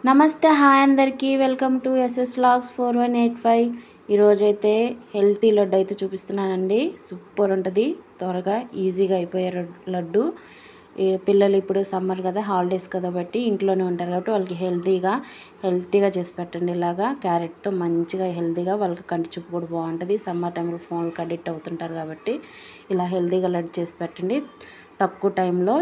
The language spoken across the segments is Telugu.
నమస్తే హాయ్ అందరికీ వెల్కమ్ టు ఎస్ఎస్ వ్లాగ్స్ 4185. ఈరోజైతే హెల్తీ లడ్డు అయితే చూపిస్తున్నానండి. సూపర్ ఉంటుంది, త్వరగా ఈజీగా అయిపోయే లడ్డు. పిల్లలు ఇప్పుడు సమ్మర్ కదా, హాలిడేస్ కాబట్టి ఇంట్లోనే ఉంటారు కాబట్టి వాళ్ళకి హెల్తీగా చేసి పెట్టండి. ఇలాగా క్యారెట్తో మంచిగా హెల్తీగా వాళ్ళకి కంటి చూపు కూడా బాగుంటుంది. సమ్మర్ టైంలో ఫోన్కి అడిక్ట్ అవుతుంటారు కాబట్టి ఇలా హెల్తీగా లడ్డు చేసి పెట్టండి. తక్కువ టైంలో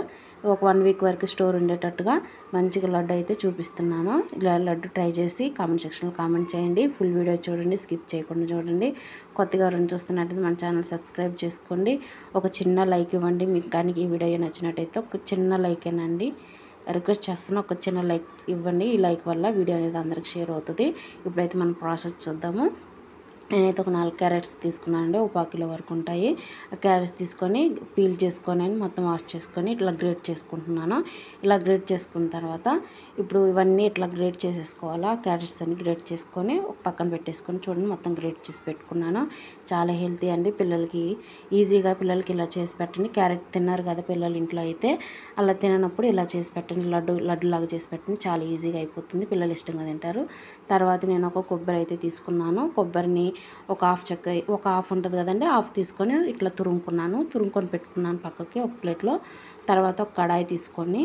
ఒక 1 వీక్ వరకు స్టోర్ ఉండేటట్టుగా మంచిగా లడ్డు అయితే చూపిస్తున్నాను. ఇలా లడ్డు ట్రై చేసి కామెంట్ సెక్షన్లో కామెంట్ చేయండి. ఫుల్ వీడియో చూడండి, స్కిప్ చేయకుండా చూడండి. కొత్తగా ఎవరైనా చూస్తున్నట్టయితే మన ఛానల్ సబ్స్క్రైబ్ చేసుకోండి. ఒక చిన్న లైక్ ఇవ్వండి. మీకు కానీ ఈ వీడియో నచ్చినట్టయితే ఒక చిన్న లైకేనండి రిక్వెస్ట్ చేస్తున్నా, ఒక చిన్న లైక్ ఇవ్వండి. ఈ లైక్ వల్ల వీడియో అనేది అందరికి షేర్ అవుతుంది. ఇప్పుడైతే మనం ప్రాసెస్ చూద్దాము. నేనైతే ఒక 4 క్యారెట్స్ తీసుకున్నానండి. ఒక 1 కిలో వరకు ఉంటాయి. ఆ క్యారెట్స్ తీసుకొని పీల్ చేసుకొని మొత్తం వాష్ చేసుకొని ఇట్లా గ్రేట్ చేసుకుంటున్నాను. ఇలా గ్రేట్ చేసుకున్న తర్వాత ఇప్పుడు ఇవన్నీ ఇట్లా గ్రేట్ చేసేసుకోవాలా. క్యారెట్స్ అన్ని గ్రేట్ చేసుకొని ఒక పక్కన పెట్టేసుకొని చూడండి, మొత్తం గ్రేట్ చేసి పెట్టుకున్నాను. చాలా హెల్తీ అండి. పిల్లలకి ఈజీగా ఇలా చేసి పెట్టండి. క్యారెట్ తిన్నారు కదా పిల్లలు ఇంట్లో అయితే, అలా తిననప్పుడు ఇలా చేసి పెట్టండి. లడ్డులాగా చేసి పెట్టండి. చాలా ఈజీగా అయిపోతుంది, పిల్లలు ఇష్టంగా తింటారు. తర్వాత నేను ఒక కొబ్బరి అయితే తీసుకున్నాను. కొబ్బరిని ఒక హాఫ్ ఉంటుంది కదండి, హాఫ్ తీసుకొని ఇట్లా తురుముకొని పెట్టుకున్నాను పక్కకి ఒక ప్లేట్లో. తర్వాత ఒక కడాయి తీసుకొని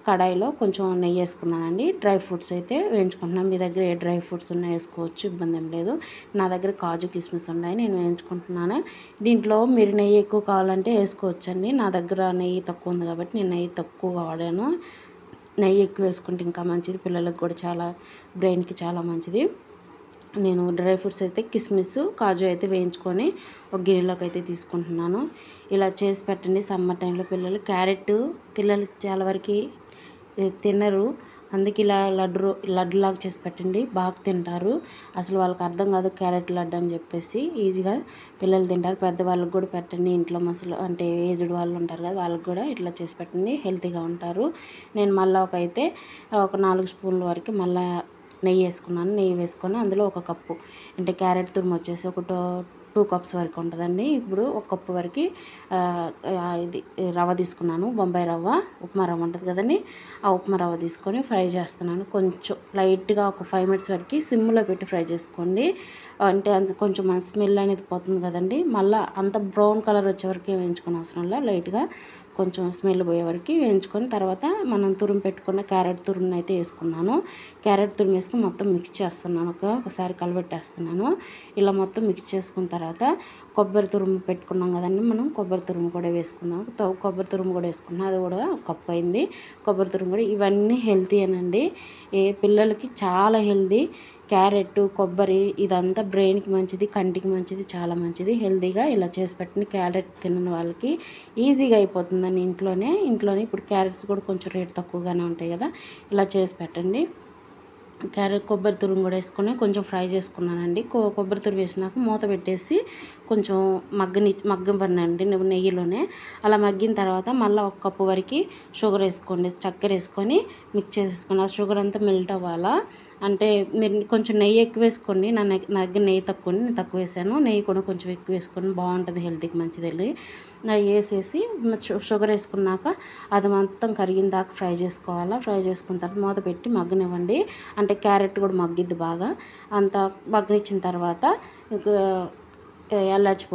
కడాయిలో కొంచెం నెయ్యి వేసుకున్నానండి. డ్రై ఫ్రూట్స్ అయితే వేయించుకుంటున్నాను. మీ దగ్గర ఏ డ్రై ఫ్రూట్స్ ఉన్నా వేసుకోవచ్చు, ఇబ్బంది ఏం లేదు. నా దగ్గర కాజు కిస్మిస్ ఉన్నాయి, నేను వేయించుకుంటున్నాను. దీంట్లో మీరు నెయ్యి ఎక్కువ కావాలంటే వేసుకోవచ్చండి. నా దగ్గర నెయ్యి తక్కువ ఉంది కాబట్టి నేను నెయ్యి తక్కువగా వాడాను. నెయ్యి ఎక్కువ వేసుకుంటే ఇంకా మంచిది, పిల్లలకు కూడా చాలా బ్రెయిన్కి చాలా మంచిది. నేను డ్రై ఫ్రూట్స్ అయితే కిస్మిస్ కాజు అయితే వేయించుకొని ఒక గిన్నెలోకి అయితే తీసుకుంటున్నాను. ఇలా చేసి పెట్టండి. సమ్మర్ టైంలో పిల్లలు చాలా వరకు తినరు, అందుకే ఇలా లడ్డులాగా చేసి పెట్టండి. బాగా తింటారు. అసలు వాళ్ళకి అర్థం కాదు క్యారెట్ లడ్డు అని చెప్పేసి, ఈజీగా పిల్లలు తింటారు. పెద్దవాళ్ళకి కూడా పెట్టండి. ఇంట్లో అంటే ఏజ్డ్ వాళ్ళు ఉంటారు కదా, వాళ్ళకి కూడా ఇట్లా చేసి పెట్టండి, హెల్తీగా ఉంటారు. నేను మళ్ళీ ఒక 4 స్పూన్ల వరకు మళ్ళీ నెయ్యి వేసుకున్నాను. నెయ్యి వేసుకొని అందులో ఒక కప్పు అంటే క్యారెట్ తురుము వచ్చేసి ఒక 2 కప్స్ వరకు ఉంటుందండి. ఇప్పుడు ఒక కప్పు వరకు ఇది రవ్వ తీసుకున్నాను. బొంబాయి రవ్వ, ఉప్మా రవ్వ ఉంటుంది కదండి, ఆ ఉప్మా రవ్వ తీసుకొని ఫ్రై చేస్తున్నాను. కొంచెం లైట్గా ఒక 5 మినిట్స్ వరకు సిమ్లో పెట్టి ఫ్రై చేసుకోండి. అంటే కొంచెం మన స్మెల్ అనేది పోతుంది కదండి. మళ్ళీ అంత బ్రౌన్ కలర్ వచ్చే వరకు వేయించుకునే అవసరం లేదు. లైట్గా కొంచెం స్మెల్ పోయే వరకు వేయించుకొని తర్వాత మనం పెట్టుకున్న క్యారెట్ తురుమును అయితే వేసుకున్నాను. క్యారెట్ తురుము వేసుకొని మొత్తం మిక్స్ చేస్తున్నాను. ఒకసారి కలబెట్టేస్తున్నాను. ఇలా మొత్తం మిక్స్ చేసుకున్న తర్వాత కొబ్బరి తురుము పెట్టుకున్నాం కదండి, మనం కొబ్బరి తురుము కూడా వేసుకున్నాం. కొబ్బరి తురుము కూడా వేసుకున్నాం, అది కూడా ఒక కప్పు అయింది. కొబ్బరి తురుము కూడా ఇవన్నీ హెల్తీ అనండి. పిల్లలకి చాలా హెల్తీ. క్యారెట్, కొబ్బరి ఇదంతా బ్రెయిన్కి మంచిది, కంటికి మంచిది, చాలా మంచిది. హెల్తీగా ఇలా చేసి పెట్టండి. క్యారెట్ తినని వాళ్ళకి ఈజీగా అయిపోతుందని ఇంట్లోనే ఇప్పుడు క్యారెట్స్ కూడా కొంచెం రేట్ తక్కువగానే ఉంటాయి కదా, ఇలా చేసి పెట్టండి. కొబ్బరి తురుము కూడా వేసుకొని కొంచెం ఫ్రై చేసుకున్నానండి. కొబ్బరి తురుము వేసినాక మూత పెట్టేసి కొంచెం మగ్గనివ్వండి నెయ్యిలోనే. అలా మగ్గిన తర్వాత మళ్ళీ ఒక కప్పు వరకు షుగర్ వేసుకోండి, చక్కెర వేసుకొని మిక్స్ చేసేసుకోండి. ఆ షుగర్ అంతా మెల్ట్ అవ్వాలా. అంటే మీరు కొంచెం నెయ్యి ఎక్కువ వేసుకోండి. నా దగ్గర నెయ్యి తక్కువ, నేను తక్కువ వేసాను. నెయ్యి కూడా కొంచెం ఎక్కువ వేసుకొని బాగుంటుంది, హెల్త్కి మంచిది. నెయ్యి వేసేసి షుగర్ వేసుకున్నాక అది మొత్తం కరిగిన దాకా ఫ్రై చేసుకోవాలా. ఫ్రై చేసుకున్న తర్వాత మూత పెట్టి మగ్గనివ్వండి. అంటే క్యారెట్ కూడా మగ్గిద్ది బాగా. అంత మగ్గనిచ్చిన తర్వాత ఇలాచి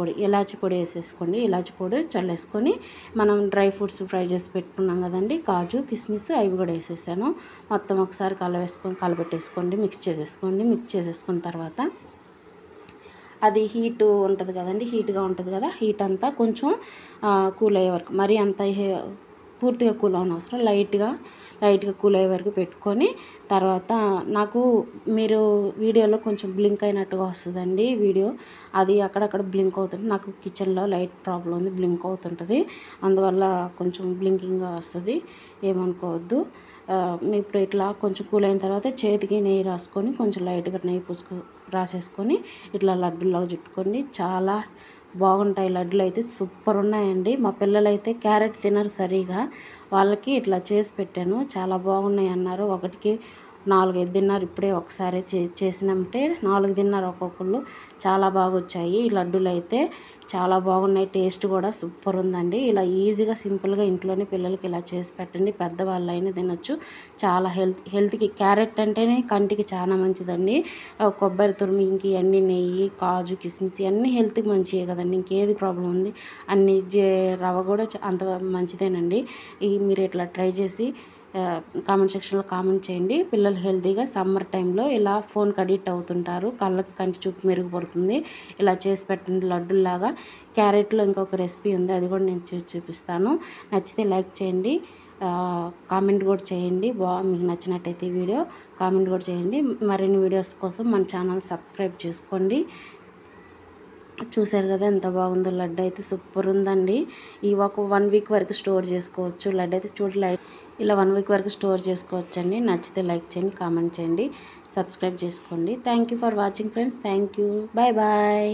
పొడి వేసేసుకోండి. ఇలాచి పొడి చల్లేసుకొని మనం డ్రై ఫ్రూట్స్ ఫ్రై చేసి పెట్టుకున్నాం కదండి, కాజు కిస్మిస్ అవి కూడా వేసేసాను. మొత్తం ఒకసారి కలబెట్టేసుకోండి, మిక్స్ చేసేసుకున్న తర్వాత అది హీట్ ఉంటుంది కదండి, హీట్గా ఉంటుంది కదా, హీట్ అంతా కొంచెం కూల్ అయ్యే వరకు, మరీ అంత పూర్తిగా కూల్ అవ్వని అవసరం, లైట్గా కూల్ అయ్యే వరకు పెట్టుకొని తర్వాత నాకు మీరు వీడియోలో కొంచెం బ్లింక్ అయినట్టుగా వస్తుందండి వీడియో. అది అక్కడక్కడ బ్లింక్ అవుతుంది. నాకు కిచెన్లో లైట్ ప్రాబ్లం ఉంది, బ్లింక్ అవుతుంటుంది. అందువల్ల కొంచెం బ్లింకింగ్గా వస్తుంది, ఏమనుకోవద్దు. ఇప్పుడు ఇట్లా కొంచెం కూల్ అయిన తర్వాత చేతికి నెయ్యి రాసుకొని కొంచెం లైట్గా నెయ్యి రాసేసుకొని ఇట్లా లడ్డులాగా చుట్టుకోండి. చాలా బాగుంటాయి లడ్డులు అయితే, సూపర్ ఉన్నాయండి. మా పిల్లలైతే క్యారెట్ తినరు సరిగా, వాళ్ళకి ఇట్లా చేసి పెట్టాను, చాలా బాగున్నాయి అన్నారు. ఒకటికి 4-5 తిన్నారు. ఇప్పుడే ఒకసారి చేసినామంటే 4 తిన్నారు ఒక్కొక్కళ్ళు. చాలా బాగా వచ్చాయి ఈ లడ్డూలు అయితే, చాలా బాగున్నాయి. టేస్ట్ కూడా సూపర్ ఉందండి. ఇలా ఈజీగా సింపుల్గా ఇంట్లోనే పిల్లలకి ఇలా చేసి పెట్టండి. పెద్దవాళ్ళైనా తినొచ్చు. చాలా హెల్త్కి క్యారెట్ అంటేనే కంటికి చాలా మంచిదండి. కొబ్బరి తురుము ఇంక ఇవన్నీ నెయ్యి, కాజు, కిస్మిస్ ఇవన్నీ హెల్త్కి మంచివే కదండి. ఇంకేది ప్రాబ్లం ఉంది. అన్ని రవ్వ కూడా అంత మంచిదేనండి. మీరు ఇట్లా ట్రై చేసి కామెంట్ సెక్షన్లో కామెంట్ చేయండి. పిల్లలు హెల్తీగా సమ్మర్ టైంలో ఇలా ఫోన్కి అడిక్ట్ అవుతుంటారు, కళ్ళకి కంటి చూపు మెరుగుపడుతుంది. ఇలా చేసి పెట్టండి లడ్డుల్లాగా. క్యారెట్లో ఇంకొక రెసిపీ ఉంది, అది కూడా నేను చూపిస్తాను. నచ్చితే లైక్ చేయండి, కామెంట్ కూడా చేయండి. మీకు నచ్చినట్టయితే ఈ వీడియో కామెంట్ కూడా చేయండి. మరిన్ని వీడియోస్ కోసం మన ఛానల్ సబ్స్క్రైబ్ చేసుకోండి. చూసారు కదా ఎంత బాగుందో. లడ్డు అయితే సూపర్ ఉందండి. ఈ ఒక 1 వీక్ వరకు స్టోర్ చేసుకోవచ్చు. లడ్డు అయితే ఇలా 1 వీక్ వరకు స్టోర్ చేసుకోవచ్చండి. నచ్చితే లైక్ చేయండి, కామెంట్ చేయండి, సబ్స్క్రైబ్ చేసుకోండి. Thank you for watching friends. Thank you. Bye bye.